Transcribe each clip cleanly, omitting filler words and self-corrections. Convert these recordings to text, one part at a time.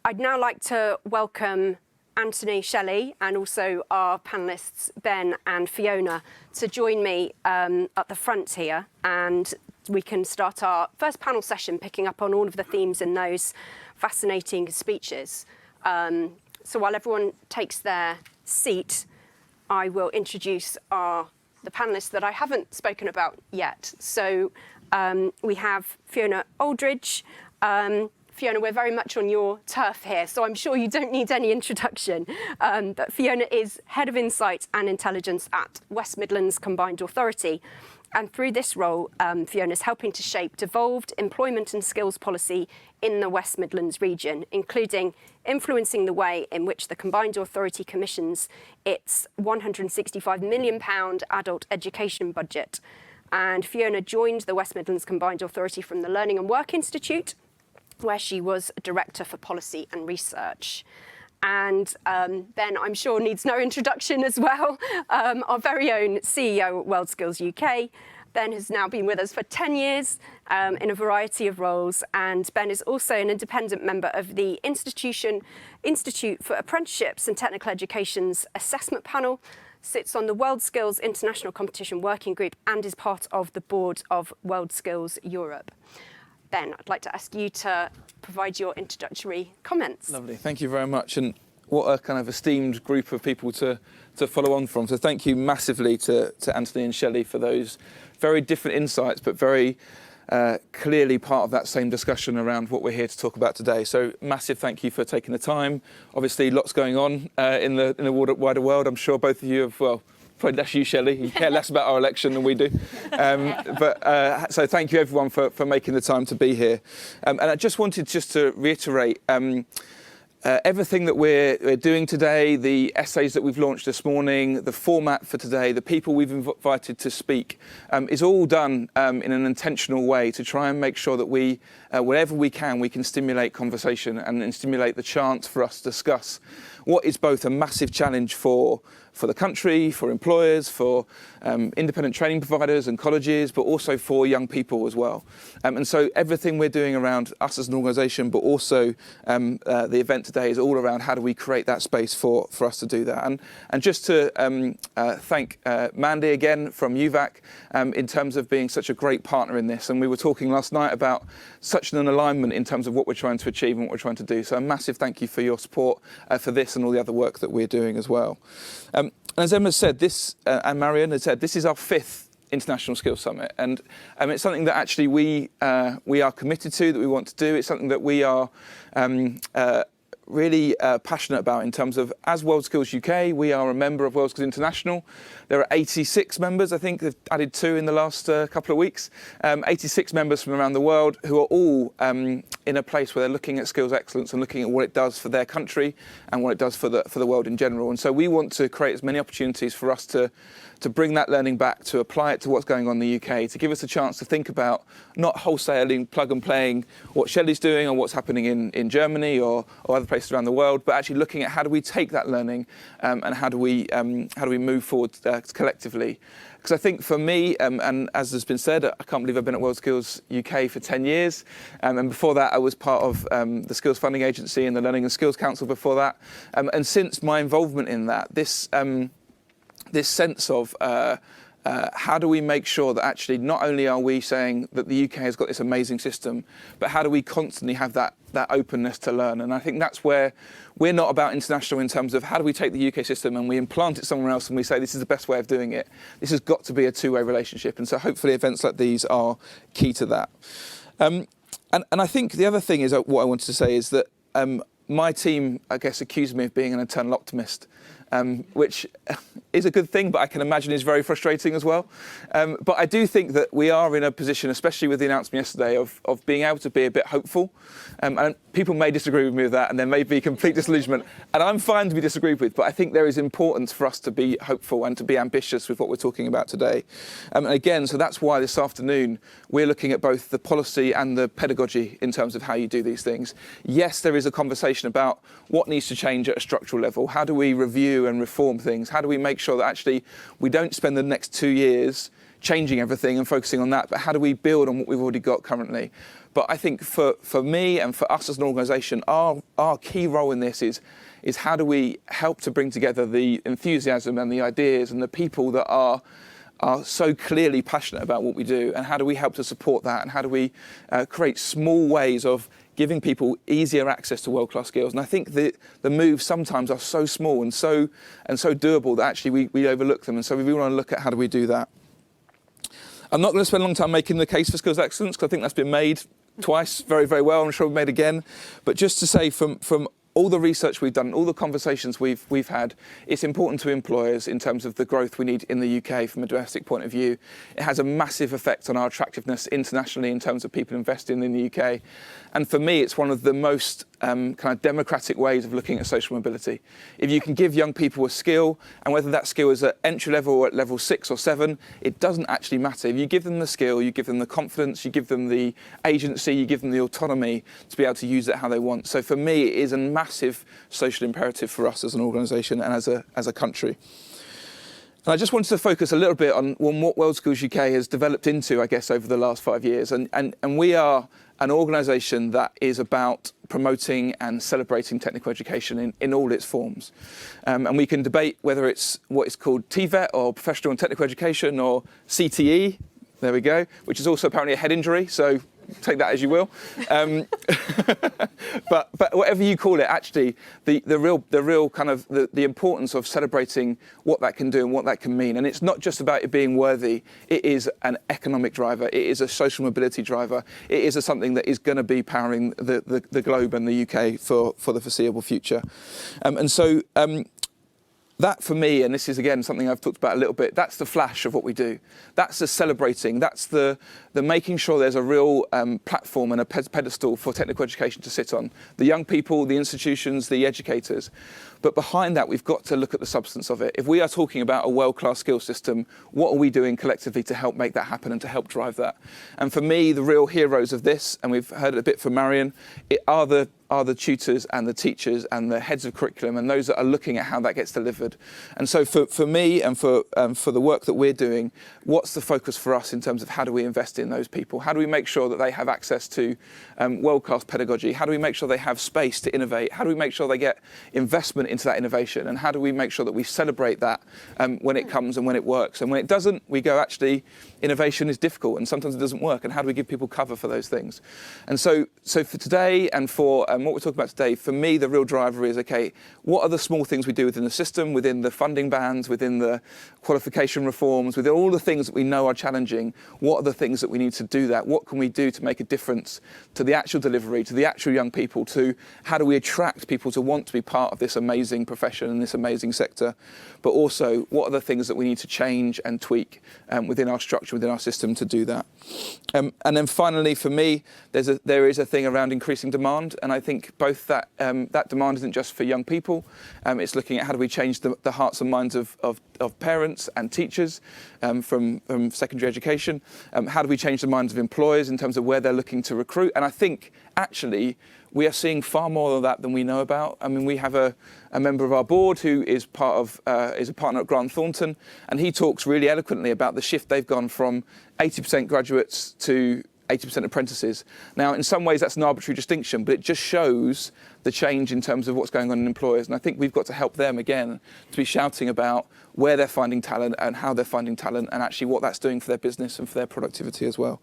I'd now like to welcome Anthony Shelley and also our panellists Ben and Fiona to join me at the front here, and we can start our first panel session picking up on all of the themes in those fascinating speeches. So while everyone takes their seat, I will introduce the panellists that I haven't spoken about yet. So we have Fiona Aldridge. Fiona, we're very much on your turf here, so I'm sure you don't need any introduction. But Fiona is Head of Insight and Intelligence at West Midlands Combined Authority. And through this role, Fiona is helping to shape devolved employment and skills policy in the West Midlands region, including influencing the way in which the Combined Authority commissions its £165 million adult education budget. And Fiona joined the West Midlands Combined Authority from the Learning and Work Institute, where she was a Director for Policy and Research. And Ben, I'm sure, needs no introduction as well, our very own CEO at WorldSkills UK. Ben has now been with us for 10 years in a variety of roles, and Ben is also an independent member of the Institute for Apprenticeships and Technical Education's assessment panel, sits on the WorldSkills International Competition Working Group, and is part of the board of WorldSkills Europe. Ben, I'd like to ask you to provide your introductory comments. Lovely, thank you very much. And what a kind of esteemed group of people to follow on from. So thank you massively to Anthony and Shelley for those very different insights, but very clearly part of that same discussion around what we're here to talk about today. So massive thank you for taking the time. Obviously, lots going on in the wider world. I'm sure both of you have, well, probably less you, Shelley. You care less about our election than we do. So thank you, everyone, for making the time to be here. And I just wanted to reiterate everything that we're doing today, the essays that we've launched this morning, the format for today, the people we've invited to speak, is all done in an intentional way to try and make sure that we, wherever we can stimulate conversation and stimulate the chance for us to discuss what is both a massive challenge for the country, for employers, for independent training providers and colleges, but also for young people as well. And so everything we're doing around us as an organisation, but also the event today is all around how do we create that space for us to do that. And just to thank Mandy again from UVAC in terms of being such a great partner in this. And we were talking last night about such an alignment in terms of what we're trying to achieve and what we're trying to do. So a massive thank you for your support for this and all the other work that we're doing as well. As Emma said, and Marion has said, this is our 5th International Skills Summit, and it's something that actually we are committed to, that we want to do. It's something that we are really passionate about in terms of, as WorldSkills UK, we are a member of WorldSkills International. There are 86 members, I think, they've added 2 in the last couple of weeks, 86 members from around the world who are all in a place where they're looking at skills excellence and looking at what it does for their country and what it does for the world in general. And so we want to create as many opportunities for us to bring that learning back, to apply it to what's going on in the UK, to give us a chance to think about not wholesaling, plug and playing what Shelley's doing or what's happening in Germany or other places around the world, but actually looking at how do we take that learning and how do we move forward collectively. Because I think for me, and as has been said, I can't believe I've been at WorldSkills UK for 10 years. And before that, I was part of the Skills Funding Agency and the Learning and Skills Council before that. And since my involvement in that, this sense of how do we make sure that actually not only are we saying that the UK has got this amazing system, but how do we constantly have that openness to learn? And I think that's where we're not about international in terms of how do we take the UK system and we implant it somewhere else and we say this is the best way of doing it. This has got to be a two-way relationship. And so hopefully events like these are key to that. And I think the other thing is what I wanted to say is that my team, I guess, accused me of being an eternal optimist. Which is a good thing, but I can imagine is very frustrating as well. But I do think that we are in a position, especially with the announcement yesterday, of being able to be a bit hopeful. And people may disagree with me with that, and there may be complete disillusionment. And I'm fine to be disagreed with, but I think there is importance for us to be hopeful and to be ambitious with what we're talking about today. And again, so that's why this afternoon we're looking at both the policy and the pedagogy in terms of how you do these things. Yes, there is a conversation about what needs to change at a structural level. How do we review and reform things? How do we make sure that actually we don't spend the next 2 years changing everything and focusing on that, but how do we build on what we've already got currently? But I think for me and for us as an organisation, our key role in this is how do we help to bring together the enthusiasm and the ideas and the people that are so clearly passionate about what we do, and how do we help to support that, and how do we create small ways of giving people easier access to world-class skills. And I think the moves sometimes are so small and so doable that actually we overlook them, and so we really want to look at how do we do that. I'm not going to spend a long time making the case for skills excellence, because I think that's been made twice very, very well. I'm sure we've made again. But just to say, from all the research we've done, all the conversations we've had, it's important to employers in terms of the growth we need in the UK from a domestic point of view. It has a massive effect on our attractiveness internationally in terms of people investing in the UK. And for me, it's one of the most kind of democratic ways of looking at social mobility. If you can give young people a skill, and whether that skill is at entry level or at level 6 or 7, it doesn't actually matter. If you give them the skill, you give them the confidence, you give them the agency, you give them the autonomy to be able to use it how they want. So for me, it is a massive social imperative for us as an organisation and as a country. And I just wanted to focus a little bit on what World Skills UK has developed into, I guess, over the last 5 years. And we are an organisation that is about promoting and celebrating technical education in all its forms. And we can debate whether it's what is called TVET or Professional and Technical Education, or CTE, there we go, which is also apparently a head injury, so take that as you will. But whatever you call it, actually, the real kind of the importance of celebrating what that can do and what that can mean. And it's not just about it being worthy. It is an economic driver. It is a social mobility driver. It is something that is going to be powering the globe and the UK for the foreseeable future. And so that for me, and this is again something I've talked about a little bit, that's the flash of what we do. That's the celebrating, that's the making sure there's a real platform and a pedestal for technical education to sit on. The young people, the institutions, the educators. But behind that, we've got to look at the substance of it. If we are talking about a world-class skills system, what are we doing collectively to help make that happen and to help drive that? And for me, the real heroes of this, and we've heard it a bit from Marion, are the tutors and the teachers and the heads of curriculum and those that are looking at how that gets delivered. And so for me and for the work that we're doing, what's the focus for us in terms of how do we invest in those people? How do we make sure that they have access to world-class pedagogy? How do we make sure they have space to innovate? How do we make sure they get investment into that innovation? And how do we make sure that we celebrate that when it comes and when it works? And when it doesn't, we go, actually, innovation is difficult and sometimes it doesn't work. And how do we give people cover for those things? And so for today and for what we're talking about today, for me, the real driver is, okay, what are the small things we do within the system, within the funding bands, within the qualification reforms, within all the things that we know are challenging? What are the things that we need to do that? What can we do to make a difference to the actual delivery, to the actual young people, to how do we attract people to want to be part of this amazing profession and this amazing sector? But also, what are the things that we need to change and tweak within our structure, within our system to do that? And then finally, for me, there is a thing around increasing demand, and I think both that demand isn't just for young people. It's looking at how do we change the hearts and minds of parents and teachers from secondary education. How do we change the minds of employers in terms of where they're looking to recruit? And I think actually we are seeing far more of that than we know about. I mean, we have a member of our board who is is a partner at Grant Thornton, and he talks really eloquently about the shift they've gone from 80% graduates to 80% apprentices. Now, in some ways, that's an arbitrary distinction, but it just shows the change in terms of what's going on in employers. And I think we've got to help them, again, to be shouting about where they're finding talent and how they're finding talent and actually what that's doing for their business and for their productivity as well.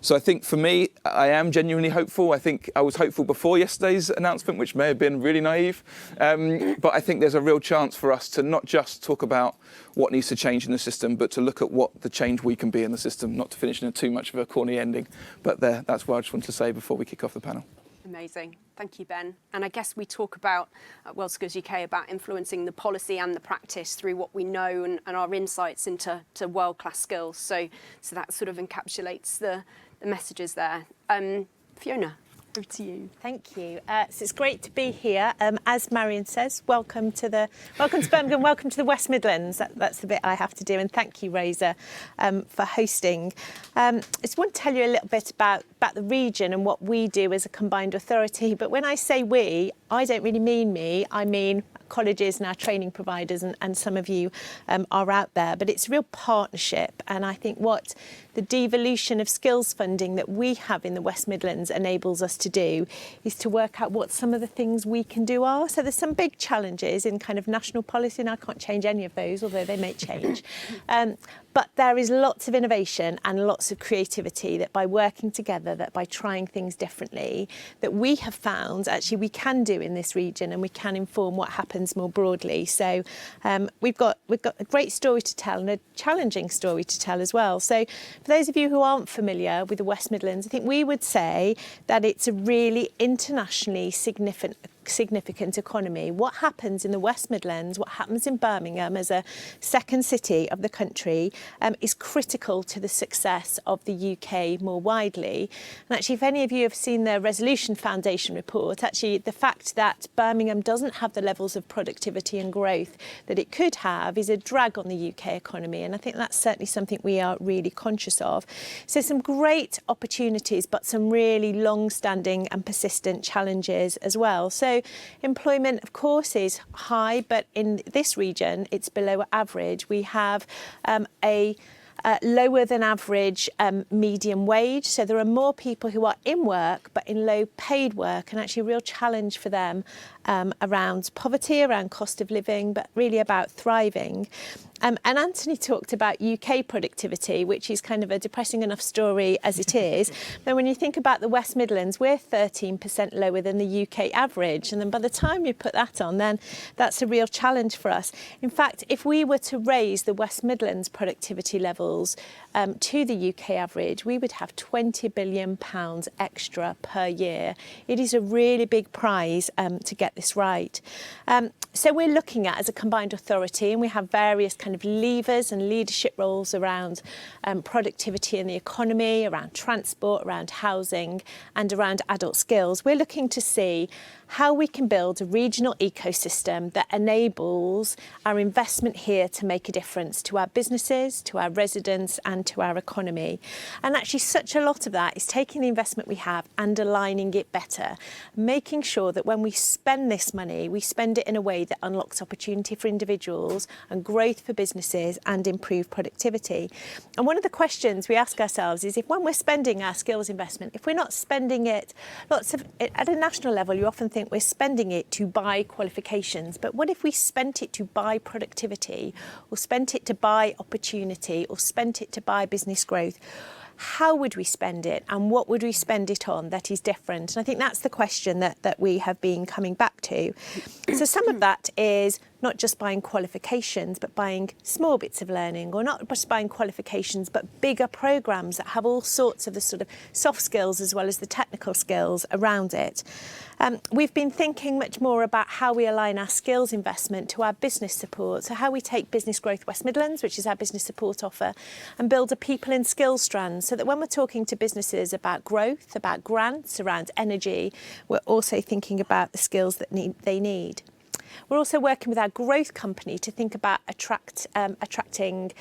So I think for me, I am genuinely hopeful. I think I was hopeful before yesterday's announcement, which may have been really naive. But I think there's a real chance for us to not just talk about what needs to change in the system, but to look at what the change we can be in the system, not to finish in too much of a corny ending. But that's what I just wanted to say before we kick off the panel. Amazing. Thank you, Ben. And I guess we talk about at World Skills UK about influencing the policy and the practice through what we know and our insights into world-class skills. So that sort of encapsulates the messages there. Fiona, over to you. Thank you. So it's great to be here. As Marion says, welcome to Birmingham, welcome to the West Midlands. That's the bit I have to do. And thank you, Rosa, for hosting. I just want to tell you a little bit about the region and what we do as a combined authority. But when I say we, I don't really mean me. I mean colleges and our training providers, and some of you are out there. But it's a real partnership, and I think what the devolution of skills funding that we have in the West Midlands enables us to do is to work out what some of the things we can do are. So there's some big challenges in kind of national policy, and I can't change any of those, although they may change. But there is lots of innovation and lots of creativity that by working together, that by trying things differently, that we have found actually we can do in this region, and we can inform what happens more broadly. So we've got a great story to tell, and a challenging story to tell as well. So for those of you who aren't familiar with the West Midlands, I think we would say that it's a really internationally significant economy. What happens in the West Midlands, what happens in Birmingham as a second city of the country is critical to the success of the UK more widely. And actually, if any of you have seen the Resolution Foundation report, actually the fact that Birmingham doesn't have the levels of productivity and growth that it could have is a drag on the UK economy, and I think that's certainly something we are really conscious of. So some great opportunities, but some really long-standing and persistent challenges as well. So employment, of course, is high, but in this region, it's below average. We have a lower than average median wage. So there are more people who are in work, but in low paid work, and actually a real challenge for them around poverty, around cost of living, but really about thriving. And Anthony talked about UK productivity, which is kind of a depressing enough story as it is. Then when you think about the West Midlands, we're 13% lower than the UK average. And then by the time you put that on, then that's a real challenge for us. In fact, if we were to raise the West Midlands productivity levels to the UK average, we would have £20 billion extra per year. It is a really big prize to get this right. So we're looking at, as a combined authority, and we have various kind of levers and leadership roles around productivity in the economy, around transport, around housing, and around adult skills. We're looking to see how we can build a regional ecosystem that enables our investment here to make a difference to our businesses, to our residents, and to our economy. And actually such a lot of that is taking the investment we have and aligning it better, making sure that when we spend this money, we spend it in a way that unlocks opportunity for individuals and growth for businesses and improved productivity. And one of the questions we ask ourselves is, if when we're spending our skills investment, if we're not spending it at a national level, you often think we're spending it to buy qualifications, but what if we spent it to buy productivity, or spent it to buy opportunity, or spent it to buy business growth? How would we spend it, and what would we spend it on that is different? And I think that's the question that we have been coming back to. So some of that is not just buying qualifications, but buying small bits of learning, or not just buying qualifications, but bigger programmes that have all sorts of the sort of soft skills as well as the technical skills around it. We've been thinking much more about how we align our skills investment to our business support. So how we take Business Growth West Midlands, which is our business support offer, and build a people and skills strand, so that when we're talking to businesses about growth, about grants, around energy, we're also thinking about the skills that they need. We're also working with our growth company to think about attracting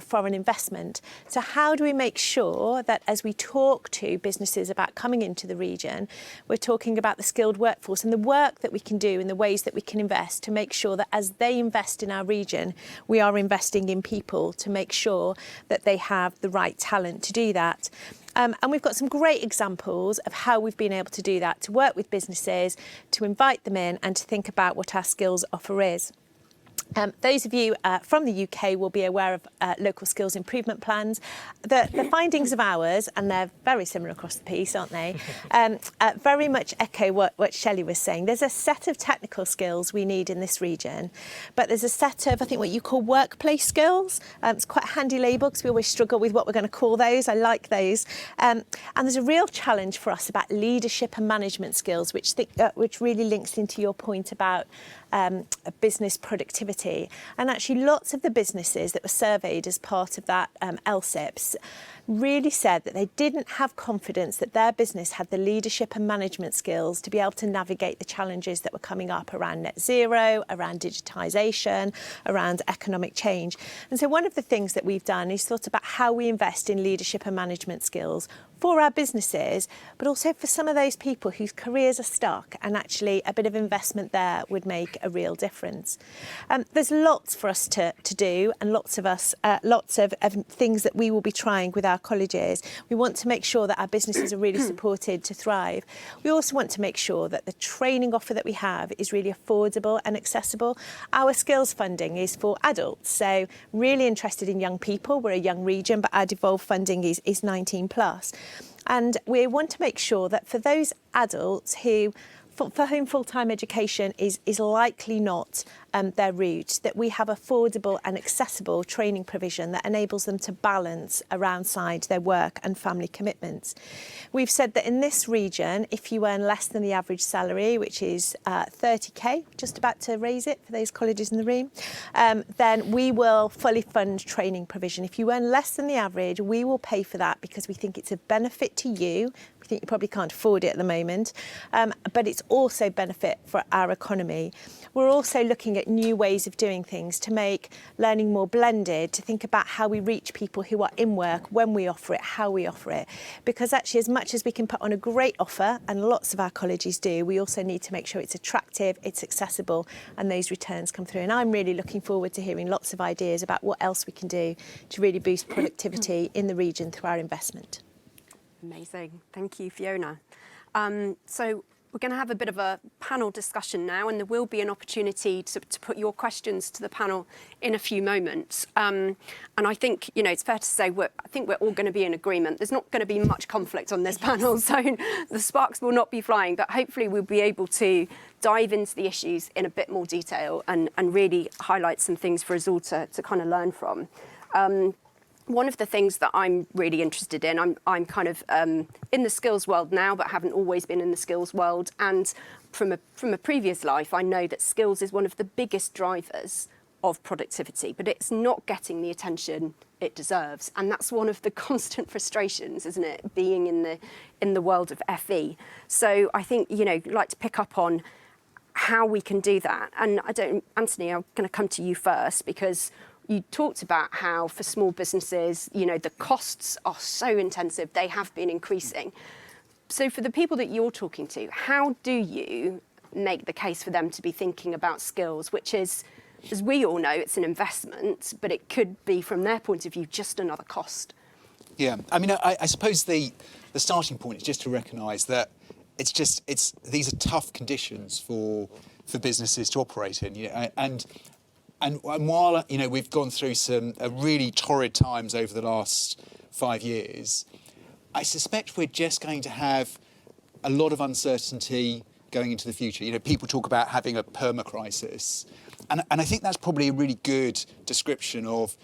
foreign investment. So how do we make sure that as we talk to businesses about coming into the region, we're talking about the skilled workforce and the work that we can do and the ways that we can invest to make sure that as they invest in our region, we are investing in people to make sure that they have the right talent to do that. And we've got some great examples of how we've been able to do that, to work with businesses, to invite them in, and to think about what our skills offer is. Those of you from the UK will be aware of local skills improvement plans. The findings of ours, and they're very similar across the piece, aren't they, very much echo what Shelley was saying. There's a set of technical skills we need in this region, but there's a set of, I think, what you call workplace skills. It's quite a handy label because we always struggle with what we're going to call those. I like those. And there's a real challenge for us about leadership and management skills, which really links into your point about business productivity. And actually lots of the businesses that were surveyed as part of that LSIPS really said that they didn't have confidence that their business had the leadership and management skills to be able to navigate the challenges that were coming up around net zero, around digitisation, around economic change. And so one of the things that we've done is thought about how we invest in leadership and management skills for our businesses, but also for some of those people whose careers are stuck, and actually a bit of investment there would make a real difference. There's lots for us to do, and lots of things that we will be trying with our colleges. We want to make sure that our businesses are really supported to thrive. We also want to make sure that the training offer that we have is really affordable and accessible. Our skills funding is for adults, so really interested in young people. We're a young region, but our devolved funding is 19 plus. And we want to make sure that for those adults for whom full-time education is likely not their route, that we have affordable and accessible training provision that enables them to balance alongside their work and family commitments. We've said that in this region, if you earn less than the average salary, which is 30k, just about to raise it for those colleges in the room, then we will fully fund training provision. If you earn less than the average, we will pay for that because we think it's a benefit to you. We think you probably can't afford it at the moment, but it's also benefit for our economy. We're also looking at new ways of doing things to make learning more blended, to think about how we reach people who are in work, when we offer it, how we offer it. Because actually, as much as we can put on a great offer, and lots of our colleges do, we also need to make sure it's attractive, it's accessible, and those returns come through. And I'm really looking forward to hearing lots of ideas about what else we can do to really boost productivity in the region through our investment. Amazing. Thank you, Fiona. So we're going to have a bit of a panel discussion now, and there will be an opportunity to put your questions to the panel in a few moments. And I think, it's fair to say I think we're all going to be in agreement. There's not going to be much conflict on this panel, so the sparks will not be flying, but hopefully we'll be able to dive into the issues in a bit more detail and really highlight some things for us all to kind of learn from. One of the things that I'm really interested in, I'm kind of in the skills world now, but haven't always been in the skills world. And from a previous life, I know that skills is one of the biggest drivers of productivity, but it's not getting the attention it deserves. And that's one of the constant frustrations, isn't it, being in the world of FE. So I think, I'd like to pick up on how we can do that. And Anthony, I'm going to come to you first, because you talked about how for small businesses, the costs are so intensive, they have been increasing. So for the people that you're talking to, how do you make the case for them to be thinking about skills, which is, as we all know, it's an investment, but it could be, from their point of view, just another cost? Yeah, I mean, I suppose the starting point is just to recognise that these are tough conditions for businesses to operate in, And while we've gone through some really torrid times over the last 5 years, I suspect we're just going to have a lot of uncertainty going into the future. People talk about having a perma-crisis, and I think that's probably a really good description of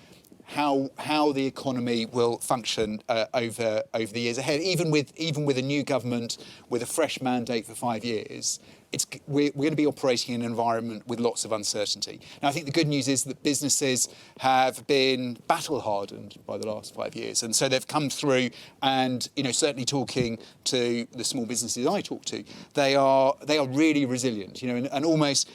how the economy will function over the years ahead. Even with a new government with a fresh mandate for 5 years, we're going to be operating in an environment with lots of uncertainty. Now, I think the good news is that businesses have been battle-hardened by the last 5 years, and so they've come through. And certainly talking to the small businesses I talk to, they are really resilient. And almost.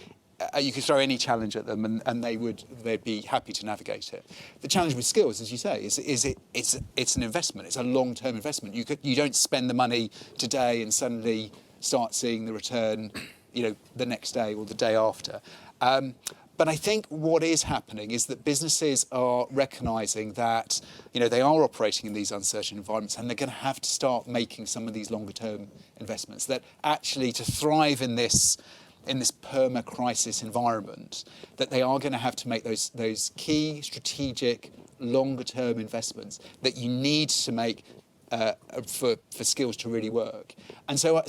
You could throw any challenge at them, and they'd be happy to navigate it. The challenge with skills, as you say, is it's an investment. It's a long-term investment. You don't spend the money today and suddenly start seeing the return, the next day or the day after. But I think what is happening is that businesses are recognising that they are operating in these uncertain environments, and they're going to have to start making some of these longer-term investments. That actually, to thrive in this perma-crisis environment, that they are going to have to make those key strategic longer-term investments that you need to make for skills to really work. And so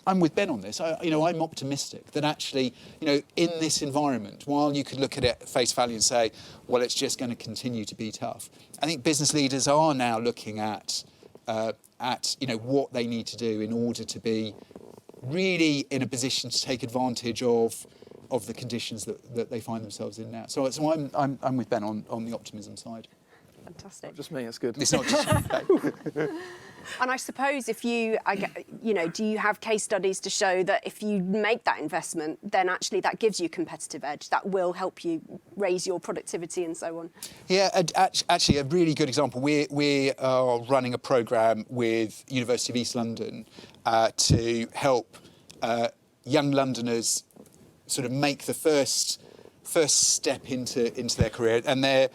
I'm with Ben on this. I'm optimistic that actually, in this environment, while you could look at it at face value and say, well, it's just going to continue to be tough, I think business leaders are now looking at what they need to do in order to be really in a position to take advantage of the conditions that they find themselves in now. So I'm with Ben on the optimism side. Fantastic. Not just me, that's good. It's not just And I suppose if you, do you have case studies to show that if you make that investment, then actually that gives you competitive edge, that will help you raise your productivity and so on? Yeah, actually, a really good example. We are running a programme with University of East London to help young Londoners sort of make the first step into their career. And a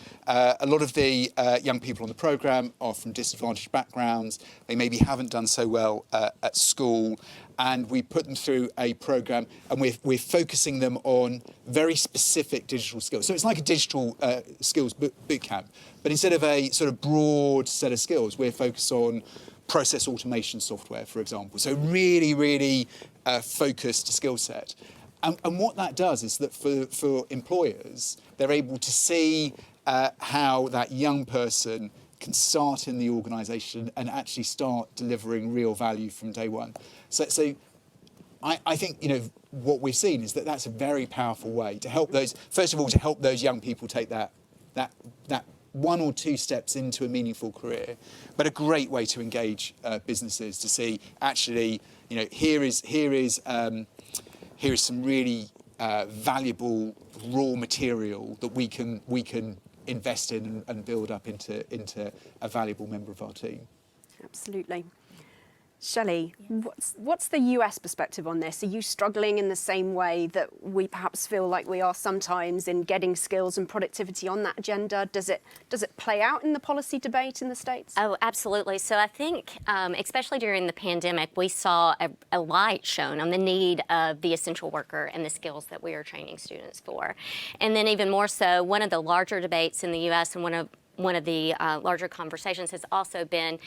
lot of the young people on the programme are from disadvantaged backgrounds. They maybe haven't done so well at school. And we put them through a programme, and we're focusing them on very specific digital skills. So it's like a digital skills boot camp. But instead of a sort of broad set of skills, we're focused on process automation software, for example. So really, really focused skill set. And what that does is that for employers, they're able to see how that young person can start in the organisation and actually start delivering real value from day one. So I think, what we've seen is that that's a very powerful way to help those, first of all, to help those young people take that one or two steps into a meaningful career, but a great way to engage businesses to see, actually, here is some really valuable raw material that we can invest in and build up into a valuable member of our team. Absolutely. Shelley, what's the US perspective on this? Are you struggling in the same way that we perhaps feel like we are sometimes in getting skills and productivity on that agenda? Does it play out in the policy debate in the States? Oh, absolutely. So I think, especially during the pandemic, we saw a light shown on the need of the essential worker and the skills that we are training students for. And then even more so, one of the larger debates in the US and one of the larger conversations has also been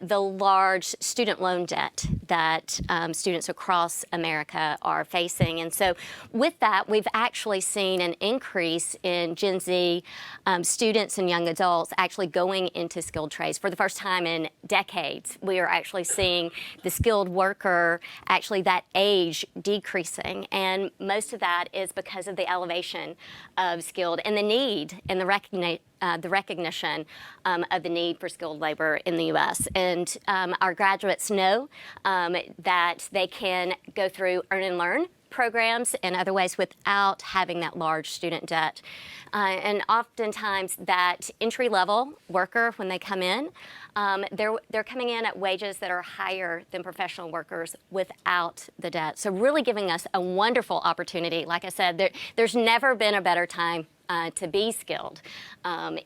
the large student loan debt that students across America are facing. And so with that, we've actually seen an increase in Gen Z students and young adults actually going into skilled trades. For the first time in decades, we are actually seeing the skilled worker, actually that age decreasing. And most of that is because of the elevation of skilled and the need and the recognition of the need for skilled labor in the U.S. And our graduates know that they can go through earn and learn programs and other ways without having that large student debt. And oftentimes that entry-level worker, when they come in, they're coming in at wages that are higher than professional workers without the debt. So really giving us a wonderful opportunity. Like I said, there's never been a better time to be skilled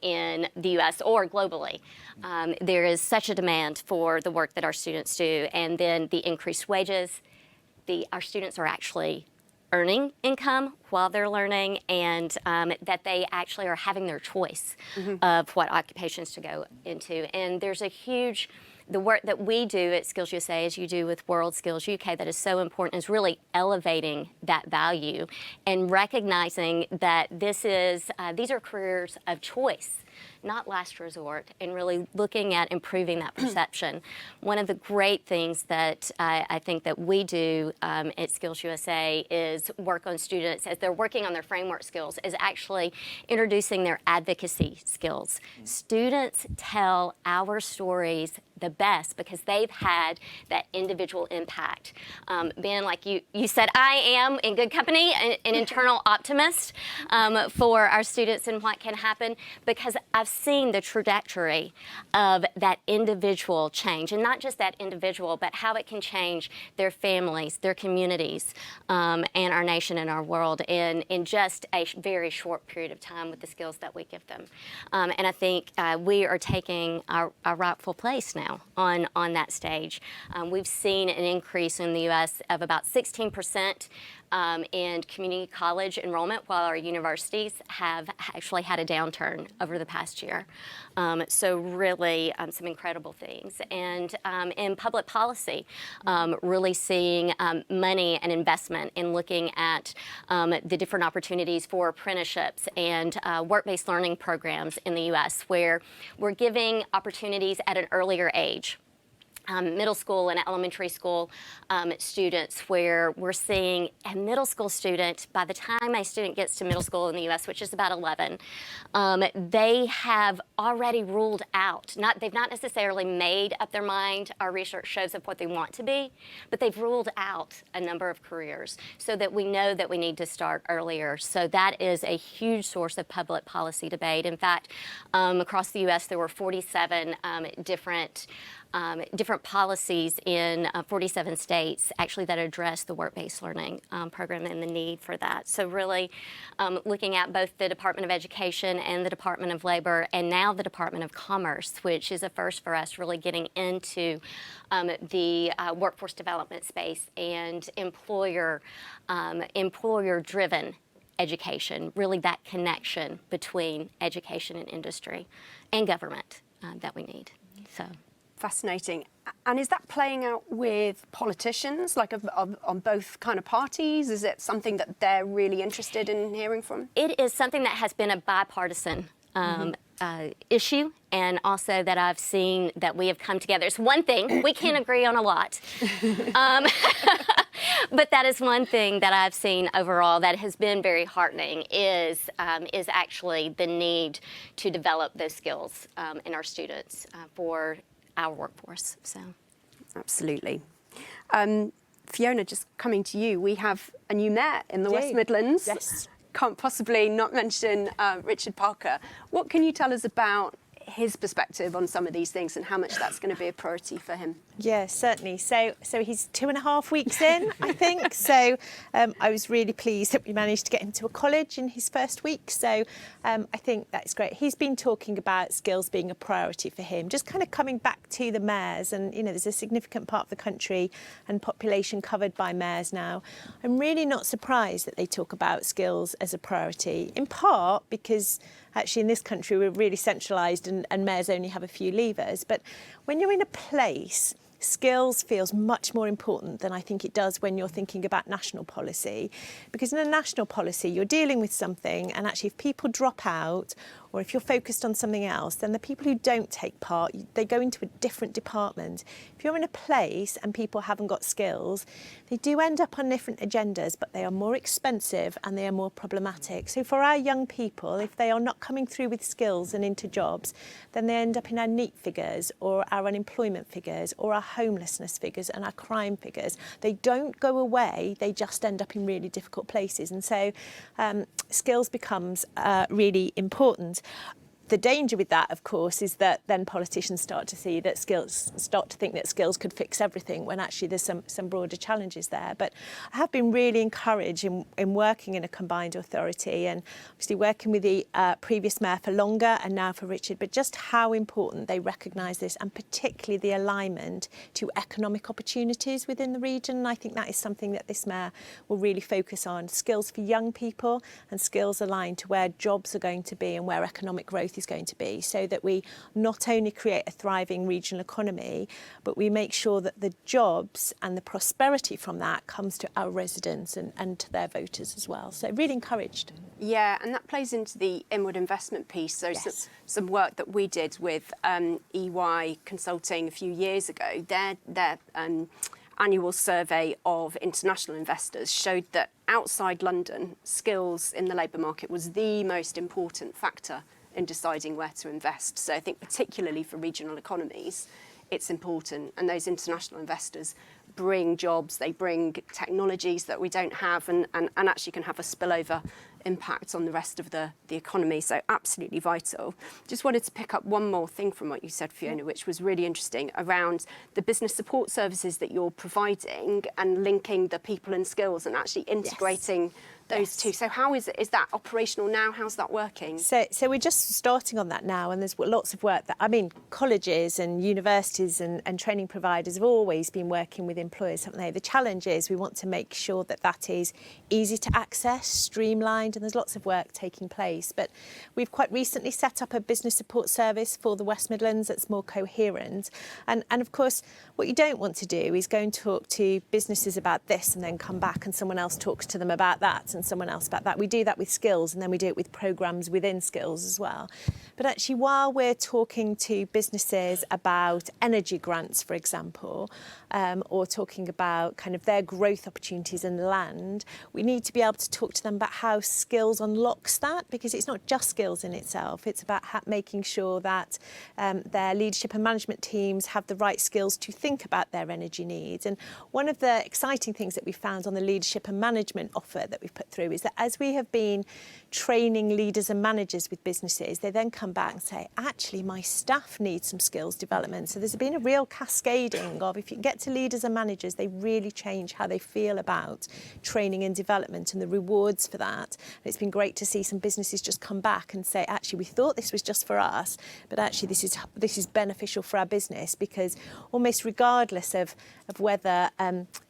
in the U.S. or globally. There is such a demand for the work that our students do, and then the increased wages. Our students are actually earning income while they're learning, and that they actually are having their choice of what occupations to go into. And there's the work that we do at Skills USA, as you do with World Skills UK, that is so important, is really elevating that value and recognizing that these are careers of choice, not last resort, and really looking at improving that perception. One of the great things that I think that we do at Skills USA is work on students as they're working on their framework skills, is actually introducing their advocacy skills. Students tell our stories the best because they've had that individual impact. Ben, like you said, I am in good company, an internal optimist for our students and what can happen, because I've seen the trajectory of that individual change, and not just that individual, but how it can change their families, their communities, and our nation and our world in just a very short period of time with the skills that we give them. And I think we are taking our rightful place now on that stage. We've seen an increase in the U.S. of about 16% in community college enrollment, while our universities have actually had a downturn over the past year. So really some incredible things. And in public policy, really seeing money and investment in looking at the different opportunities for apprenticeships and work-based learning programs in the U.S., where we're giving opportunities at an earlier age middle school and elementary school students, where we're seeing a middle school student, by the time a student gets to middle school in the US, which is about 11, they have already ruled out, they've not necessarily made up their mind, our research shows, of what they want to be, but they've ruled out a number of careers, so that we know that we need to start earlier. So that is a huge source of public policy debate. In fact, across the US, there were 47 different policies in 47 states actually that address the work-based learning program and the need for that. So really looking at both the Department of Education and the Department of Labor, and now the Department of Commerce, which is a first for us, really getting into the workforce development space and employer-driven education, really that connection between education and industry and government that we need. So. Fascinating. And is that playing out with politicians, like on both kind of parties? Is it something that they're really interested in hearing from? It is something that has been a bipartisan issue, and also that I've seen that we have come together. It's one thing, we can't agree on a lot. But that is one thing that I've seen overall that has been very heartening, is actually the need to develop those skills in our students for our workforce. So, absolutely. Fiona, just coming to you, we have a new mayor in the West Midlands. Yes. Can't possibly not mention Richard Parker. What can you tell us about his perspective on some of these things and how much that's going to be a priority for him? Yeah, certainly. So he's 2.5 weeks in, I think. So I was really pleased that we managed to get him to a college in his first week. So I think that's great. He's been talking about skills being a priority for him, just kind of coming back to the mayors. And, you know, there's a significant part of the country and population covered by mayors now. I'm really not surprised that they talk about skills as a priority, in part because actually in this country we're really centralised and mayors only have a few levers. But when you're in a place, skills feels much more important than I think it does when you're thinking about national policy. Because in a national policy, you're dealing with something, and actually if people drop out, or if you're focused on something else, then the people who don't take part, they go into a different department. If you're in a place and people haven't got skills, they do end up on different agendas, but they are more expensive and they are more problematic. So for our young people, if they are not coming through with skills and into jobs, then they end up in our NEET figures or our unemployment figures or our homelessness figures and our crime figures. They don't go away, they just end up in really difficult places. And so skills becomes really important. The danger with that, of course, is that then politicians start to think that skills could fix everything, when actually there's some broader challenges there. But I have been really encouraged in working in a combined authority, and obviously working with the previous mayor for longer and now for Richard, but just how important they recognise this, and particularly the alignment to economic opportunities within the region. And I think that is something that this mayor will really focus on: skills for young people and skills aligned to where jobs are going to be and where economic growth is going to be, so that we not only create a thriving regional economy, but we make sure that the jobs and the prosperity from that comes to our residents and to their voters as well. So really encouraged. Yeah, and that plays into the inward investment piece. So Yes. some work that we did with EY Consulting a few years ago, their annual survey of international investors showed that outside London, skills in the labour market was the most important factor in deciding where to invest. So I think particularly for regional economies, it's important. And those international investors bring jobs, they bring technologies that we don't have, and actually can have a spillover impact on the rest of the economy. So absolutely vital. Just wanted to pick up one more thing from what you said, Fiona, which was really interesting, around the business support services that you're providing and linking the people and skills and actually integrating those two. So how is that operational now? How's that working? So we're just starting on that now, and there's lots of work that, I mean, colleges and universities and training providers have always been working with employers, haven't they? The challenge is we want to make sure that that is easy to access, streamlined, and there's lots of work taking place. But we've quite recently set up a business support service for the West Midlands that's more coherent. And of course, what you don't want to do is go and talk to businesses about this and then come back and someone else talks to them about that. from someone else about that. We do that with skills, and then we do it with programmes within skills as well. But actually, while we're talking to businesses about energy grants, for example, or talking about kind of their growth opportunities in land, we need to be able to talk to them about how skills unlocks that, because it's not just skills in itself. It's about making sure that their leadership and management teams have the right skills to think about their energy needs. And one of the exciting things that we found on the leadership and management offer that we've put through is that as we have been training leaders and managers with businesses, they then come back and say, actually, my staff need some skills development. So there's been a real cascading of, if you get to leaders and managers, they really change how they feel about training and development and the rewards for that. And it's been great to see some businesses just come back and say, actually, we thought this was just for us, but actually this is beneficial for our business, because almost regardless of whether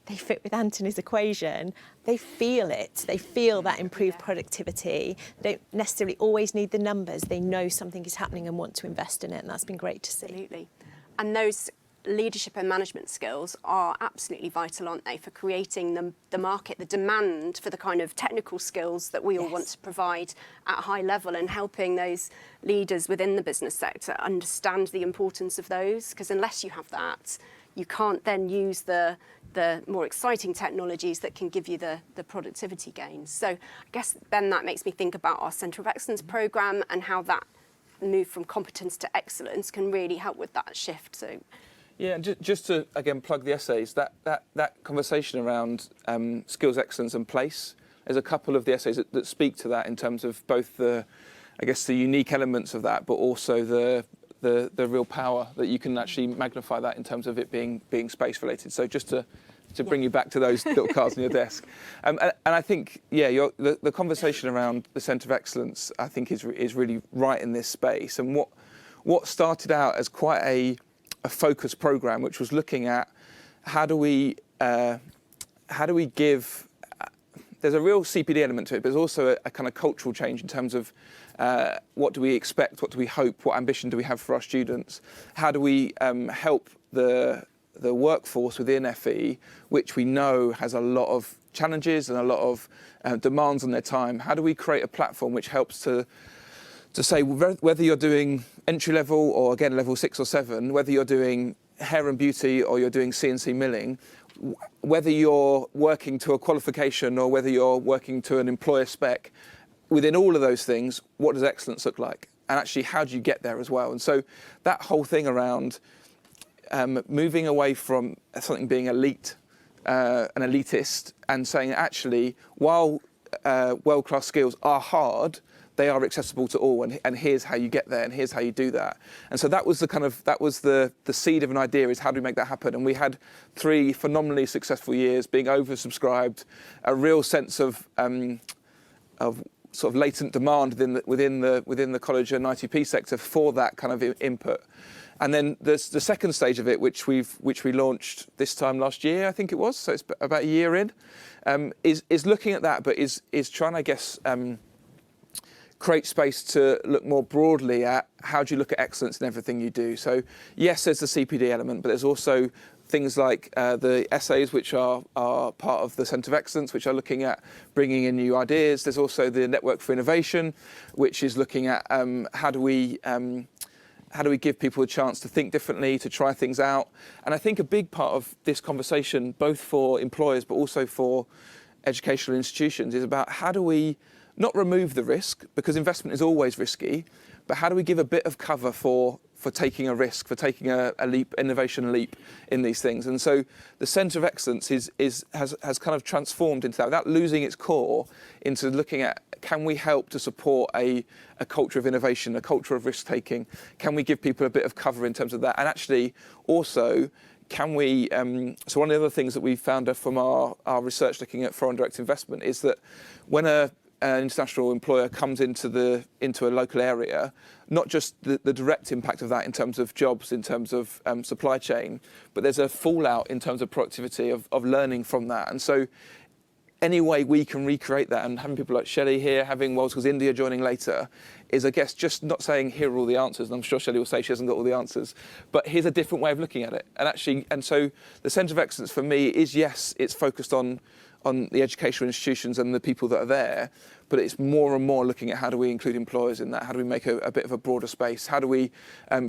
they fit with Anthony's equation, they feel it. They feel that improved productivity. They don't necessarily always need the numbers. They know something is happening and want to invest in it, and that's been great to see. Absolutely. And those leadership and management skills are absolutely vital, aren't they, for creating the market, the demand for the kind of technical skills that we all want to provide at a high level, and helping those leaders within the business sector understand the importance of those, because unless you have that, you can't then use the more exciting technologies that can give you the productivity gains. So I guess, Ben, that makes me think about our Centre of Excellence programme and how that move from competence to excellence can really help with that shift. So, yeah, just to again plug the essays, that conversation around skills excellence and place. There's a couple of the essays that speak to that in terms of both the unique elements of that, but also the real power that you can actually magnify that in terms of it being space related. So just to bring you back to those little cards on your desk, and I think the conversation around the Centre of Excellence, I think is really right in this space. And what started out as quite a focused programme, which was looking at how do we give. There's a real CPD element to it, but there's also a kind of cultural change in terms of what do we expect, what do we hope, what ambition do we have for our students? How do we help the workforce within FE, which we know has a lot of challenges and a lot of demands on their time? How do we create a platform which helps to say whether you're doing entry level or again level 6 or 7, whether you're doing hair and beauty or you're doing CNC milling, whether you're working to a qualification or whether you're working to an employer spec, within all of those things, what does excellence look like? And actually, how do you get there as well? And so that whole thing around moving away from something being elite, an elitist, and saying actually, while world-class skills are hard, they are accessible to all, and here's how you get there, and here's how you do that. And so that was the seed of an idea, is how do we make that happen? And we had 3 phenomenally successful years, being oversubscribed, a real sense of sort of latent demand within the college and ITP sector for that kind of input. And then the second stage of it, which we launched this time last year, I think it was, so it's about a year in, is looking at that, but is trying, I guess, create space to look more broadly at how do you look at excellence in everything you do. So yes, there's the CPD element, but there's also things like the essays, which are part of the Centre of Excellence, which are looking at bringing in new ideas. There's also the Network for Innovation, which is looking at how do we give people a chance to think differently, to try things out. And I think a big part of this conversation, both for employers but also for educational institutions, is about how do we not remove the risk, because investment is always risky, but how do we give a bit of cover for taking a risk, for taking a leap, innovation leap in these things? And so the Centre of Excellence has kind of transformed into that, without losing its core, into looking at, can we help to support a culture of innovation, a culture of risk taking? Can we give people a bit of cover in terms of that? And actually also, can we, so one of the other things that we found from our research looking at foreign direct investment is that when an international employer comes into a local area, not just the direct impact of that in terms of jobs, in terms of supply chain, but there's a fallout in terms of productivity, of learning from that. And so any way we can recreate that, and having people like Shelley here, having World Skills India joining later, is, I guess, just not saying here are all the answers, and I'm sure Shelley will say she hasn't got all the answers, but here's a different way of looking at it. And so the Centre of Excellence for me is, yes, it's focused on on the educational institutions and the people that are there, but it's more and more looking at how do we include employers in that, how do we make a bit of a broader space, how do we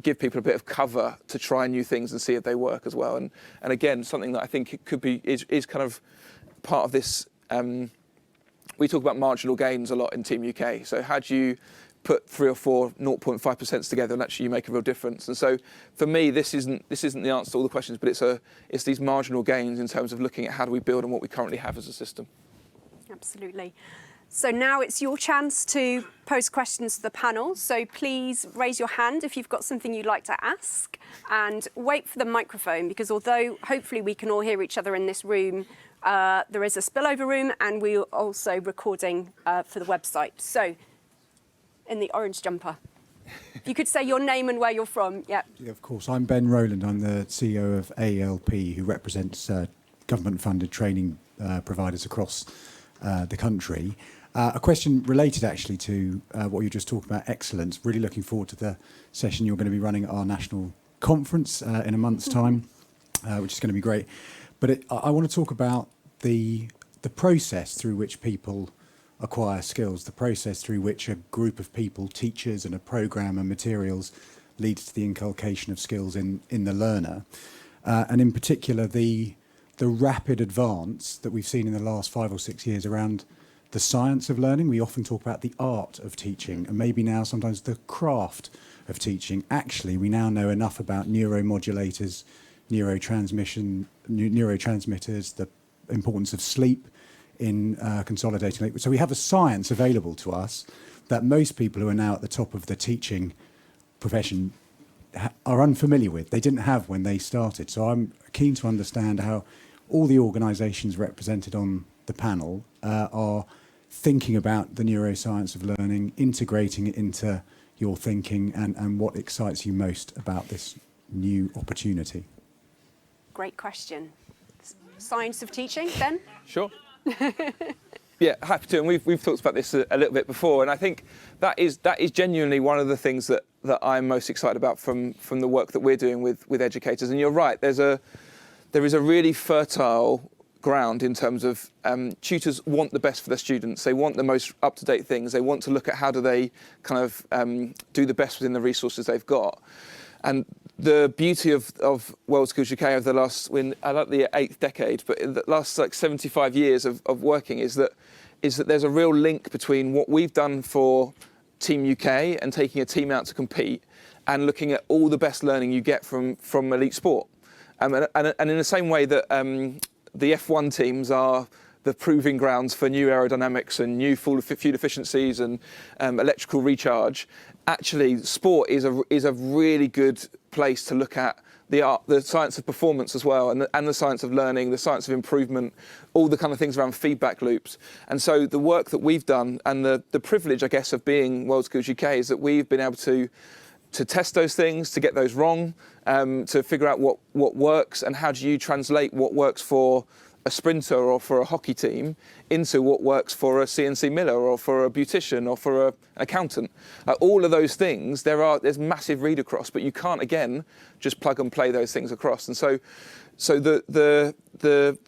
give people a bit of cover to try new things and see if they work as well. And again, something that I think it could be is kind of part of this. We talk about marginal gains a lot in Team UK. So how do you put 3 or 4 0.5% together and actually you make a real difference? And so for me, this isn't the answer to all the questions, but it's these marginal gains in terms of looking at how do we build on what we currently have as a system. Absolutely. So now it's your chance to pose questions to the panel. So please raise your hand if you've got something you'd like to ask, and wait for the microphone, because although hopefully we can all hear each other in this room, there is a spillover room, and we're also recording for the website. So in the orange jumper, if you could say your name and where you're from. Yeah, of course. I'm Ben Rowland. I'm the CEO of AELP, who represents government-funded training providers across the country. A question related actually to what you just talked about, excellence. Really looking forward to the session you're going to be running at our national conference in a month's time, which is going to be great. But I want to talk about the process through which people acquire skills, the process through which a group of people, teachers and a programme and materials leads to the inculcation of skills in the learner. And in particular, the rapid advance that we've seen in the last 5 or 6 years around the science of learning. We often talk about the art of teaching, and maybe now sometimes the craft of teaching. Actually, we now know enough about neuromodulators, neurotransmitters, the importance of sleep in consolidating. So we have a science available to us that most people who are now at the top of the teaching profession are unfamiliar with. They didn't have when they started. So I'm keen to understand how all the organisations represented on the panel are thinking about the neuroscience of learning, integrating it into your thinking, and what excites you most about this new opportunity. great question. Science of teaching, Ben? Sure. Yeah, happy to. And we've talked about this a little bit before, and I think that is genuinely one of the things that I'm most excited about from the work that we're doing with educators. And you're right, there is a really fertile ground in terms of tutors want the best for their students. They want the most up-to-date things. They want to look at how do they kind of do the best within the resources they've got. And the beauty of World Skills UK over the last, I like the 8th decade, but in the last like 75 years of working is that there's a real link between what we've done for Team UK and taking a team out to compete and looking at all the best learning you get from elite sport. And in the same way that the F1 teams are the proving grounds for new aerodynamics and new fuel efficiencies and electrical recharge, actually sport is a really good place to look at the science of performance as well, and the science of learning, the science of improvement, all the kind of things around feedback loops. And so the work that we've done, and the privilege, I guess, of being World Skills UK, is that we've been able to test those things, to get those wrong, to figure out what works and how do you translate what works for a sprinter or for a hockey team into what works for a CNC miller or for a beautician or for an accountant. All of those things, there's massive read across, but you can't, again, just plug and play those things across. And so the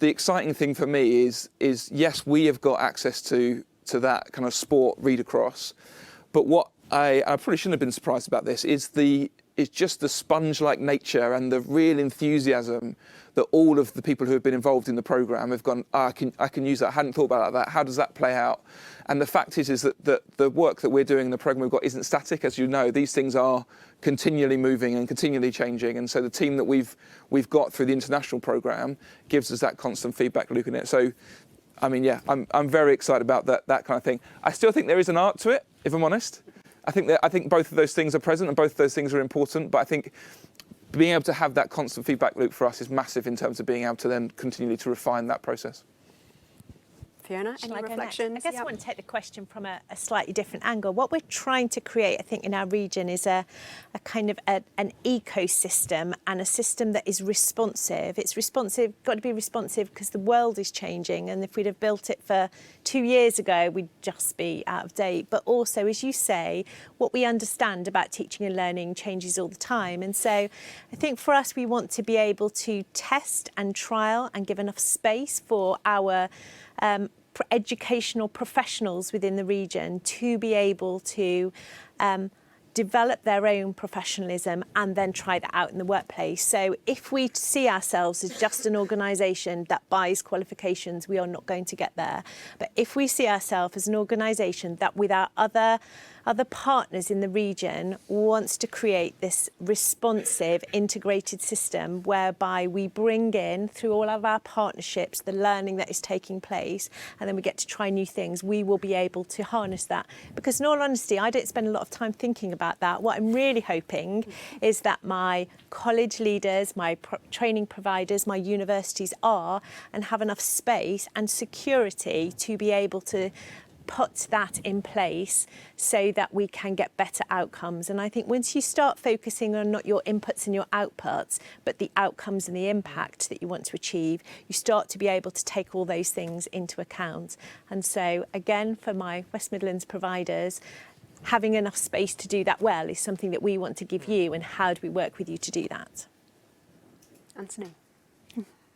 exciting thing for me is yes, we have got access to that kind of sport read across, but what I probably shouldn't have been surprised about this is just the sponge-like nature and the real enthusiasm that all of the people who have been involved in the programme have gone, I can use that, I hadn't thought about that, how does that play out? And the fact is that the work that we're doing in the programme we've got isn't static. As you know, these things are continually moving and continually changing, and so the team that we've got through the international programme gives us that constant feedback loop in it. So, I mean, yeah, I'm very excited about that kind of thing. I still think there is an art to it, if I'm honest. I think both of those things are present and both of those things are important, but I think being able to have that constant feedback loop for us is massive in terms of being able to then continually to refine that process. Fiona, Shall any I go next? reflections? I guess Yeah. I want to take the question from a slightly different angle. What we're trying to create, I think, in our region is a kind of an ecosystem and a system that is responsive. It's responsive, got to be responsive because the world is changing, and if we'd have built it for 2 years ago, we'd just be out of date. But also, as you say, what we understand about teaching and learning changes all the time. And so I think for us, we want to be able to test and trial and give enough space for our educational professionals within the region to be able to develop their own professionalism and then try that out in the workplace. So if we see ourselves as just an organisation that buys qualifications, we are not going to get there. But if we see ourselves as an organisation that with our other partners in the region wants to create this responsive integrated system whereby we bring in through all of our partnerships the learning that is taking place, and then we get to try new things, we will be able to harness that. Because in all honesty, I don't spend a lot of time thinking about that. What I'm really hoping is that my college leaders, my training providers, my universities are and have enough space and security to be able to put that in place so that we can get better outcomes. And I think once you start focusing on not your inputs and your outputs, but the outcomes and the impact that you want to achieve, you start to be able to take all those things into account. And so again, for my West Midlands providers, having enough space to do that well is something that we want to give you, and how do we work with you to do that? Anthony.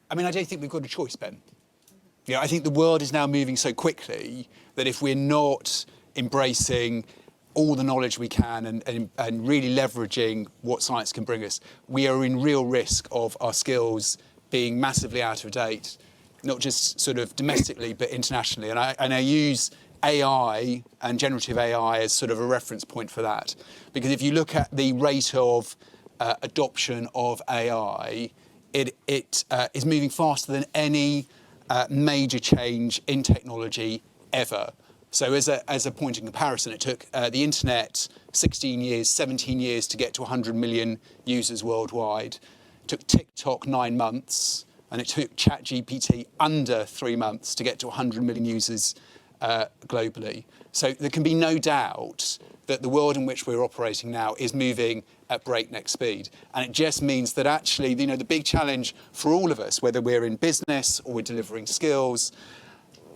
I mean, I don't think we've got a choice, Ben. I think the world is now moving so quickly that if we're not embracing all the knowledge we can and really leveraging what science can bring us, we are in real risk of our skills being massively out of date, not just sort of domestically, but internationally. And I use AI and generative AI as sort of a reference point for that. Because if you look at the rate of adoption of AI, it is moving faster than any major change in technology ever. So as a point in comparison, it took the internet 16 years, 17 years to get to 100 million users worldwide. It took TikTok 9 months, and it took ChatGPT under 3 months to get to 100 million users globally. So there can be no doubt that the world in which we're operating now is moving at breakneck speed. And it just means that actually, the big challenge for all of us, whether we're in business or we're delivering skills,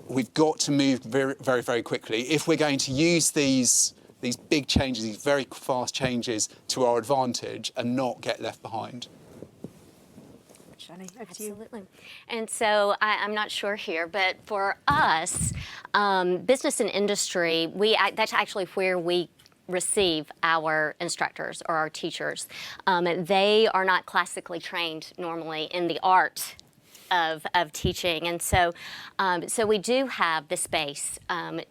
we've got to move very, very, very quickly. If we're going to use these big changes, these very fast changes to our advantage and not get left behind. Shelley, over to you. Absolutely. And so I'm not sure here, but for us, business and industry, that's actually where we receive our instructors or our teachers. They are not classically trained normally in the art of teaching, and so we do have the space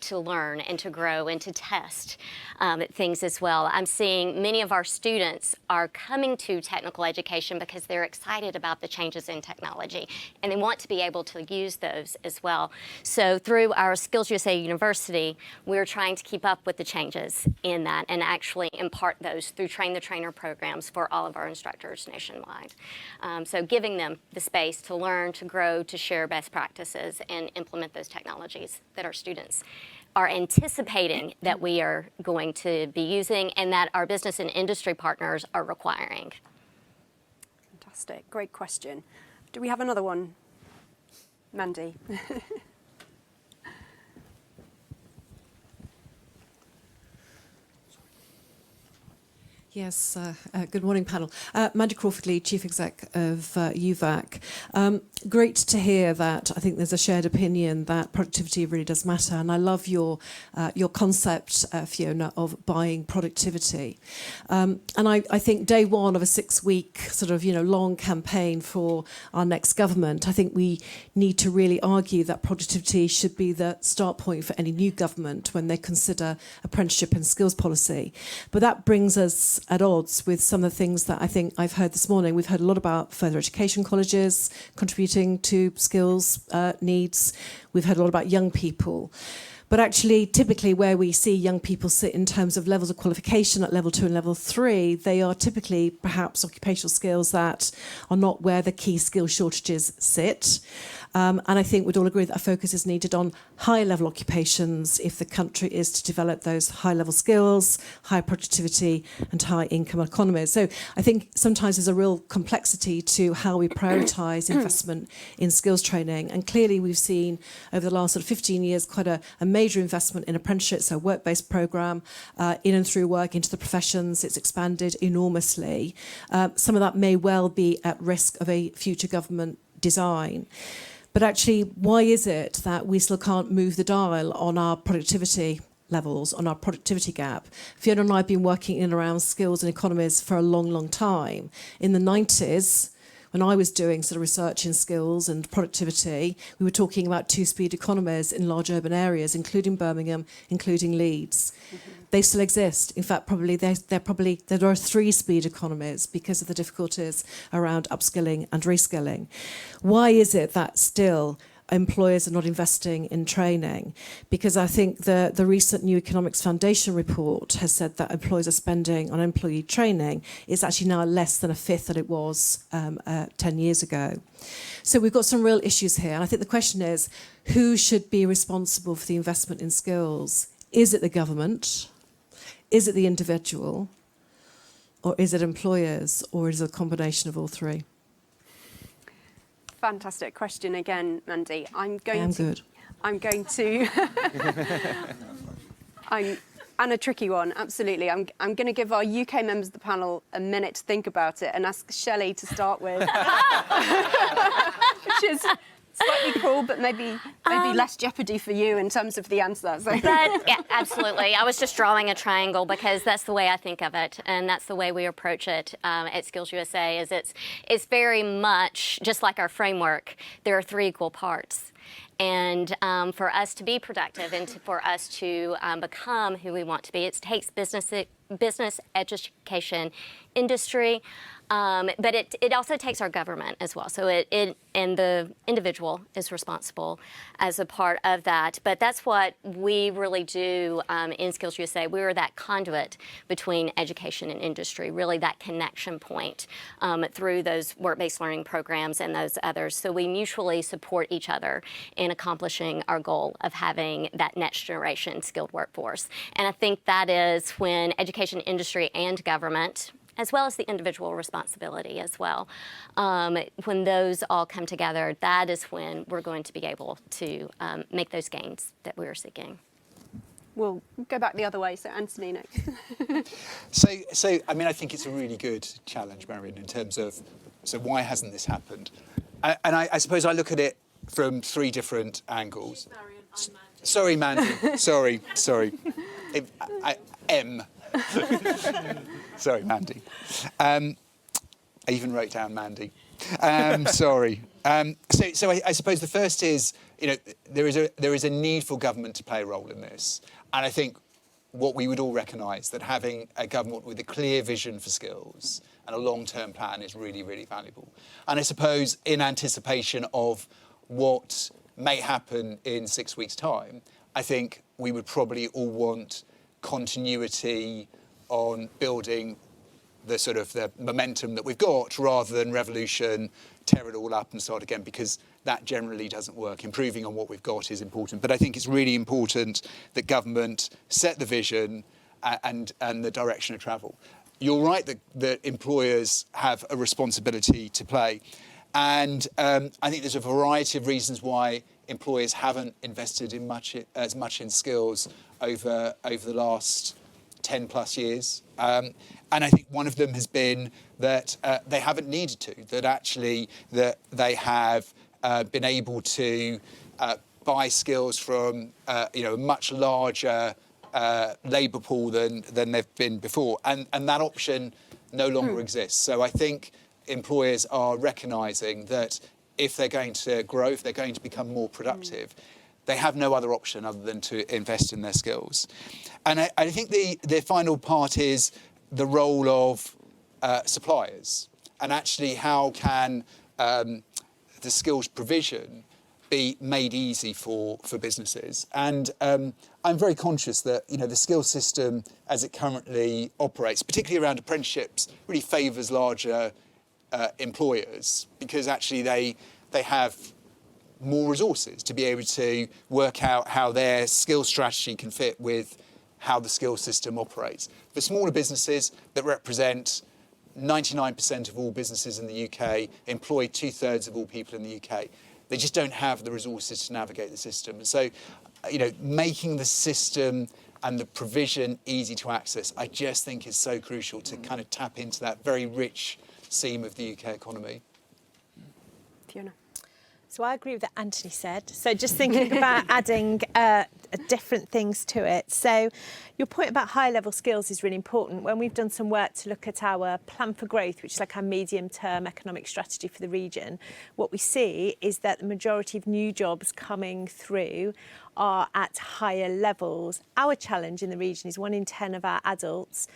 to learn and to grow and to test things as well. I'm seeing many of our students are coming to technical education because they're excited about the changes in technology and they want to be able to use those as well. So through our Skills USA University, we're trying to keep up with the changes in that and actually impart those through Train the Trainer programs for all of our instructors nationwide. So giving them the space to learn, to grow, to share best practices and implement those technologies that our students are anticipating that we are going to be using and that our business and industry partners are requiring. Fantastic. Great question. Do we have another one? Mandy. Yes, good morning, panel. Mandy Crawford-Lee, Chief Exec of UVAC. Great to hear that. I think there's a shared opinion that productivity really does matter, and I love your concept, Fiona, of buying productivity. And I think day one of a 6-week sort of long campaign for our next government, I think we need to really argue that productivity should be the start point for any new government when they consider apprenticeship and skills policy. But that brings us at odds with some of the things that I think I've heard this morning. We've heard a lot about further education colleges contributing to skills needs. We've heard a lot about young people. But actually, typically where we see young people sit in terms of levels of qualification at level 2 and level 3, they are typically perhaps occupational skills that are not where the key skill shortages sit. And I think we'd all agree that a focus is needed on high level occupations if the country is to develop those high level skills, high productivity and high income economies. So I think sometimes there's a real complexity to how we prioritise investment in skills training. And clearly we've seen over the last sort of 15 years quite a major investment in apprenticeships, a work-based programme, in and through work into the professions. It's expanded enormously. Some of that may well be at risk of a future government design. But actually, why is it that we still can't move the dial on our productivity levels, on our productivity gap? Fiona and I have been working in and around skills and economies for a long, long time. In the 90s, when I was doing sort of research in skills and productivity, we were talking about two-speed economies in large urban areas, including Birmingham, including Leeds. They still exist. In fact, there are three-speed economies because of the difficulties around upskilling and reskilling. Why is it that still employers are not investing in training? Because I think the recent New Economics Foundation report has said that employers are spending on employee training. It's actually now less than a fifth that it was 10 years ago. So we've got some real issues here. And I think the question is, who should be responsible for the investment in skills? Is it the government? Is it the individual? Or is it employers? Or is it a combination of all three? Fantastic question again, Mandy. I'm going and a tricky one, absolutely. I'm going to give our UK members of the panel a minute to think about it and ask Shelley to start with, which is slightly cool, but maybe less jeopardy for you in terms of the answer. So. Yeah, absolutely. I was just drawing a triangle because that's the way I think of it, and that's the way we approach it at Skills USA. Is it's very much just like our framework. There are three equal parts. And for us to be productive and for us to become who we want to be, it takes business, education, industry, but it also takes our government as well. So and the individual is responsible as a part of that. But that's what we really do in Skills USA. We are that conduit between education and industry, really that connection point through those work-based learning programs and those others. So we mutually support each other in accomplishing our goal of having that next generation skilled workforce. And I think that is when education, industry, and government, as well as the individual responsibility as well. When those all come together, that is when we're going to be able to make those gains that we're seeking. We'll go back the other way, so Anthony next. So I mean, I think it's a really good challenge, Marion, in terms of, so why hasn't this happened? And I suppose I look at it from three different angles. Marion, I'm Mandy. Sorry, Mandy. sorry. M. Sorry, Mandy. I even wrote down Mandy. Sorry. So I suppose the first is, there is a need for government to play a role in this, and I think what we would all recognise, that having a government with a clear vision for skills and a long-term plan is really, really valuable. And I suppose in anticipation of what may happen in 6 weeks' time, I think we would probably all want continuity on building the sort of the momentum that we've got, rather than revolution, tear it all up and start again, because that generally doesn't work. Improving on what we've got is important. But I think it's really important that government set the vision and the direction of travel. You're right that employers have a responsibility to play. And I think there's a variety of reasons why employers haven't invested in as much in skills over the last 10 plus years. And I think one of them has been that they haven't needed to, that actually that they have been able to buy skills from a much larger labour pool than they've been before. And that option no longer exists. So I think employers are recognising that if they're going to grow, if they're going to become more productive, they have no other option other than to invest in their skills. And I think the final part is the role of suppliers, and actually how can the skills provision be made easy for businesses. And I'm very conscious that the skills system as it currently operates, particularly around apprenticeships, really favours larger employers, because actually they have more resources to be able to work out how their skill strategy can fit with how the skills system operates. For smaller businesses that represent 99% of all businesses in the UK, employ 2/3 of all people in the UK, they just don't have the resources to navigate the system. And so, making the system and the provision easy to access, I just think is so crucial to kind of tap into that very rich seam of the UK economy. Fiona. So I agree with what Anthony said. So just thinking about adding different things to it. So your point about high-level skills is really important. When we've done some work to look at our plan for growth, which is like our medium-term economic strategy for the region, what we see is that the majority of new jobs coming through are at higher levels. Our challenge in the region is 1 in 10 of our adults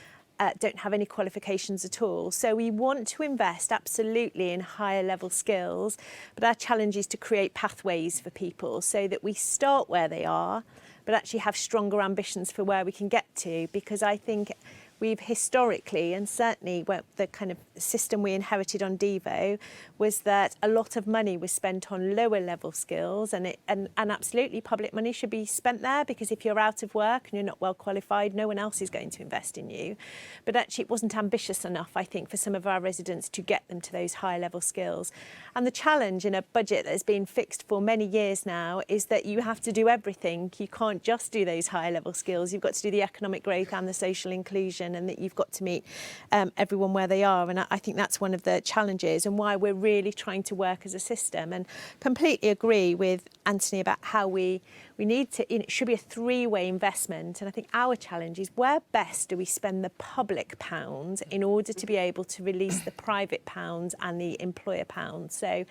don't have any qualifications at all. So we want to invest absolutely in higher level skills, but our challenge is to create pathways for people so that we start where they are, but actually have stronger ambitions for where we can get to, because I think we've historically, and certainly the kind of system we inherited on Devo, was that a lot of money was spent on lower level skills, and absolutely public money should be spent there, because if you're out of work and you're not well qualified, no one else is going to invest in you. But actually it wasn't ambitious enough, I think, for some of our residents to get them to those high level skills. And the challenge in a budget that has been fixed for many years now is that you have to do everything. You can't just do those high level skills. You've got to do the economic growth and the social inclusion, and that you've got to meet everyone where they are. And I think that's one of the challenges and why we're really trying to work as a system. And completely agree with Anthony about how we need to, it should be a three-way investment. And I think our challenge is where best do we spend the public pound in order to be able to release the private pound and the employer pound. So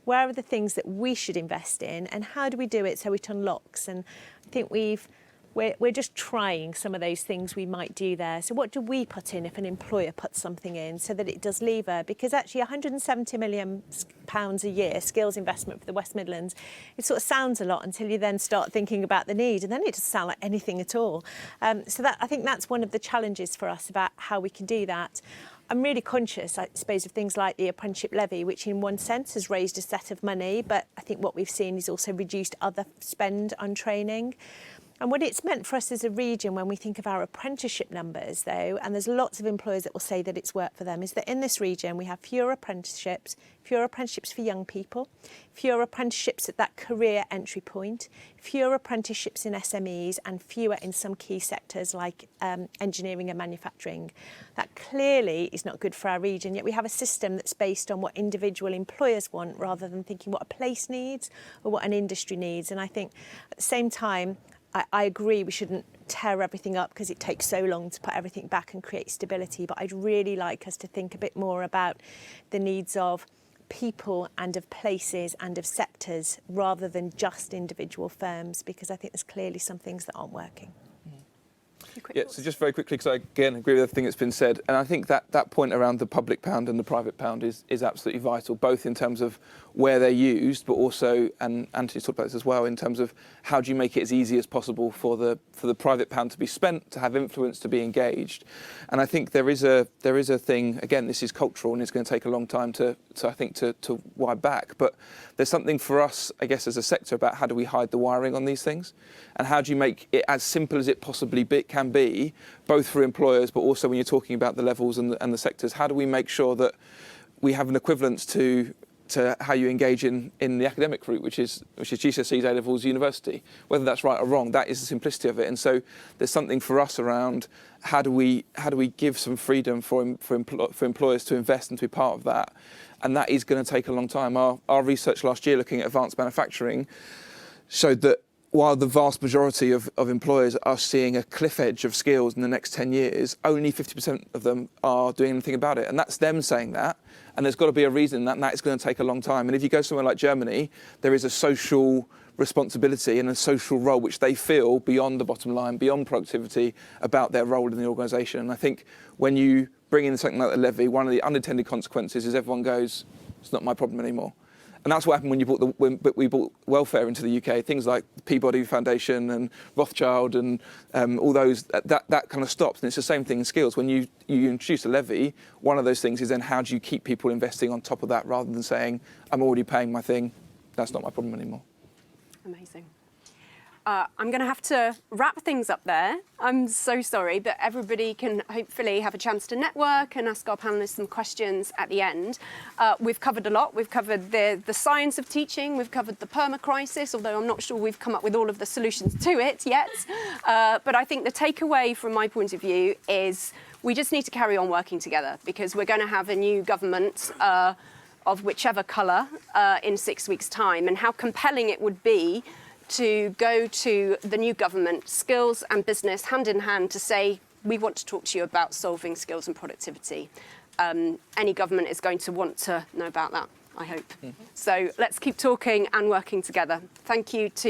where are the things that we should invest in, and how do we do it so it unlocks? And I think we're just trying some of those things we might do there. So what do we put in if an employer puts something in so that it does lever? Because actually £170 million a year skills investment for the West Midlands, it sort of sounds a lot until you then start thinking about the need, and then it doesn't sound like anything at all. So I think that's one of the challenges for us about how we can do that. I'm really conscious, I suppose, of things like the apprenticeship levy, which in one sense has raised a set of money, but I think what we've seen is also reduced other spend on training. And what it's meant for us as a region when we think of our apprenticeship numbers, though, and there's lots of employers that will say that it's worked for them, is that in this region we have fewer apprenticeships for young people, fewer apprenticeships at that career entry point, fewer apprenticeships in SMEs, and fewer in some key sectors like engineering and manufacturing. That clearly is not good for our region, yet we have a system that's based on what individual employers want rather than thinking what a place needs or what an industry needs. And I think at the same time, I agree we shouldn't tear everything up because it takes so long to put everything back and create stability, but I'd really like us to think a bit more about the needs of people and of places and of sectors rather than just individual firms, because I think there's clearly some things that aren't working. Yeah, so just very quickly, because I, again, agree with everything that's been said, and I think that point around the public pound and the private pound is absolutely vital, both in terms of where they're used, but also, and Anthony's talked about this as well, in terms of how do you make it as easy as possible for the private pound to be spent, to have influence, to be engaged. And I think there is a thing, again, this is cultural and it's going to take a long time to wind back, but there's something for us, I guess, as a sector about how do we hide the wiring on these things, and how do you make it as simple as it possibly can be, both for employers, but also when you're talking about the levels and the sectors, how do we make sure that we have an equivalence to how you engage in the academic route, which is GCSEs, A-levels, university, whether that's right or wrong, that is the simplicity of it. And so there's something for us around how do we give some freedom for employers to invest and to be part of that, and that is going to take a long time. Our research last year looking at advanced manufacturing showed that while the vast majority of employers are seeing a cliff edge of skills in the next 10 years, only 50% of them are doing anything about it. And that's them saying that. And there's got to be a reason that is going to take a long time. And if you go somewhere like Germany, there is a social responsibility and a social role which they feel beyond the bottom line, beyond productivity, about their role in the organisation. And I think when you bring in something like the levy, one of the unintended consequences is everyone goes, it's not my problem anymore. And that's what happened when we brought welfare into the UK. Things like the Peabody Foundation and Rothschild and all those, that kind of stops. And it's the same thing in skills. When you introduce a levy, one of those things is then how do you keep people investing on top of that rather than saying, I'm already paying my thing, that's not my problem anymore. Amazing. I'm going to have to wrap things up there. I'm so sorry, but everybody can hopefully have a chance to network and ask our panellists some questions at the end. We've covered a lot. We've covered the science of teaching. We've covered the perma-crisis, although I'm not sure we've come up with all of the solutions to it yet. But I think the takeaway from my point of view is we just need to carry on working together, because we're going to have a new government of whichever colour in 6 weeks' time, and how compelling it would be to go to the new government, skills and business hand in hand, to say, we want to talk to you about solving skills and productivity. Any government is going to want to know about that, I hope. So let's keep talking and working together. Thank you to